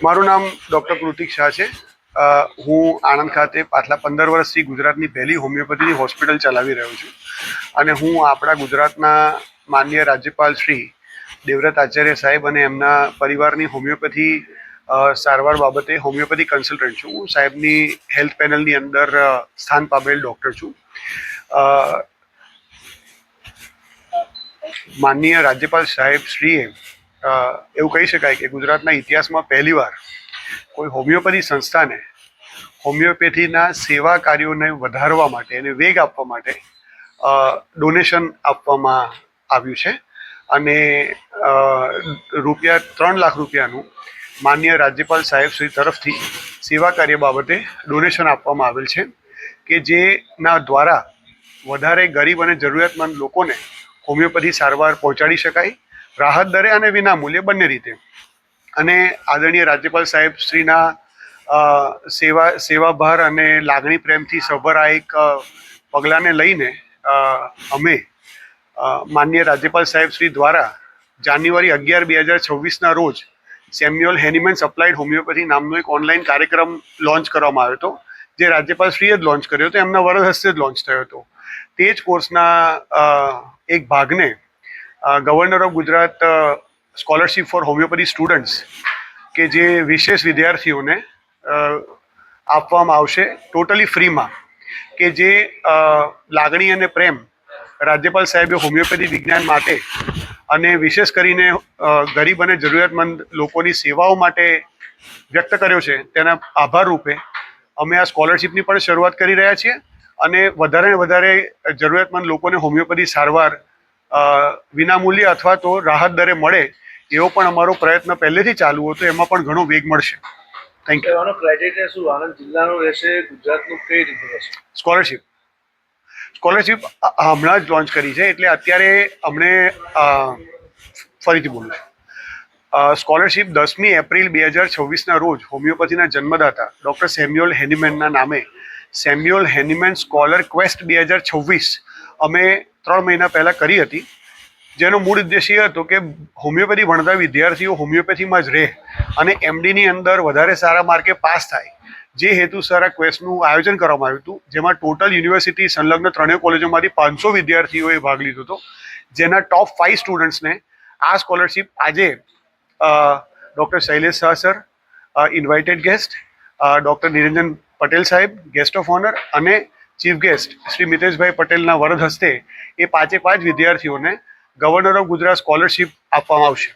મારું નામ ડૉક્ટર કૃતિક શાહ છે. હું આણંદ ખાતે પાછલા 15 વર્ષથી ગુજરાતની પહેલી હોમિયોપેથીની હોસ્પિટલ ચલાવી રહ્યો છું અને હું આપણા ગુજરાતના માનનીય રાજ્યપાલ શ્રી દેવવ્રત આચાર્ય સાહેબ અને એમના પરિવારની હોમિયોપેથી સારવાર બાબતે હોમિયોપેથી કન્સલ્ટન્ટ છું. હું સાહેબની હેલ્થ પેનલની અંદર સ્થાન પામેલ ડૉક્ટર છું. માનનીય રાજ્યપાલ સાહેબ શ્રીએ એવું કહી શકાય કે ગુજરાતના ઇતિહાસમાં પહેલીવાર કોઈ હોમિયોપેથી સંસ્થાને હોમિયોપેથીના સેવા કાર્યોને વધારવા માટે અને વેગ આપવા માટે ડોનેશન આપવામાં આવ્યું છે અને ₹3,00,000 માનનીય રાજ્યપાલ સાહેબ શ્રી તરફથી સેવા કાર્ય બાબતે ડોનેશન આપવામાં આવેલ છે કે જેના દ્વારા વધારે ગરીબ અને જરૂરિયાતમંદ લોકોને હોમિયોપેથી સારવાર પહોંચાડી શકાય, રાહત દરે અને વિનામૂલ્યે બંને રીતે. અને આદરણીય રાજ્યપાલ સાહેબ શ્રીના સેવાભાર અને લાગણી પ્રેમથી સભર આ એક પગલાંને લઈને અમે માનનીય રાજ્યપાલ સાહેબ શ્રી દ્વારા જાન્યુઆરી 11, 2026ના રોજ સેમ્યુઅલ હેનીમેન અપ્લાઇડ હોમિયોપેથી નામનો એક ઓનલાઈન કાર્યક્રમ લોન્ચ કરવામાં આવ્યો હતો, જે રાજ્યપાલ શ્રીએ જ લોન્ચ કર્યો હતો. એમના વરદ હસ્તે જ લોન્ચ થયો હતો. તે જ કોર્સના એક ભાગને governor of Gujarat scholarship for homeopathy students કે જે વિશેષ વિદ્યાર્થીઓને આપવામાં આવશે ટોટલી ફ્રીમાં, કે જે લાગણી અને પ્રેમ રાજ્યપાલ સાહેબે હોમિયોપેથી વિજ્ઞાન માટે અને વિશેષ કરીને ગરીબ અને જરૂરિયાતમંદ લોકોની સેવાઓ માટે વ્યક્ત કર્યો છે, તેના આભાર રૂપે અમે આ સ્કોલરશિપની પણ શરૂઆત કરી રહ્યા છીએ અને વધારે ને વધારે જરૂરિયાતમંદ લોકોને હોમિયોપેથી સારવાર વિનામૂલ્ય અથવા તો રાહત દરે મળે એવો પણ અમારો પ્રયત્ન પહેલેથી ચાલુ હતો. એમાં પણ ઘણો વેગ મળશે. Thank you. એનો ક્રાઇટેરિયા શું આણંદ જિલ્લાનો રહેશે, ગુજરાતનું કઈ રીતે રહેશે? સ્કોલરશિપ હમણાં જ લોન્ચ કરી છે, એટલે અત્યારે અમને ફરીથી બોલું છું. સ્કોલરશિપ 10મી એપ્રિલ 2026ના રોજ હોમિયોપેથીના જન્મદાતા ડૉક્ટર સેમ્યુઅલ હેનીમેનના નામે સેમ્યુઅલ હેનીમેન સ્કોલર ક્વેસ્ટ 2026 અમે 3 મહિના પહેલાં કરી હતી, જેનો મૂળ ઉદ્દેશ એ હતો કે હોમિયોપેથી ભણતા વિદ્યાર્થીઓ હોમિયોપેથીમાં જ રહે અને એમડીની અંદર વધારે સારા માર્કે પાસ થાય. જે હેતુસર આ ક્વેસ્ટનું આયોજન કરવામાં આવ્યું હતું, જેમાં ટોટલ યુનિવર્સિટી સંલગ્ન 3 કોલેજોમાંથી 500 વિદ્યાર્થીઓએ ભાગ લીધો હતો, જેના ટોપ 5 સ્ટુડન્ટ્સને આ સ્કોલરશિપ આજે doctor Shailesh Shah sir, invited guest doctor Niranjan Patel સાહેબ, ગેસ્ટ ઓફ ઓનર, અને ચીફ ગેસ્ટ શ્રી મિતેશભાઈ પટેલના વરદ હસ્તે એ 5 વિદ્યાર્થીઓને ગવર્નર ઓફ ગુજરાત સ્કોલરશિપ આપવામાં આવશે.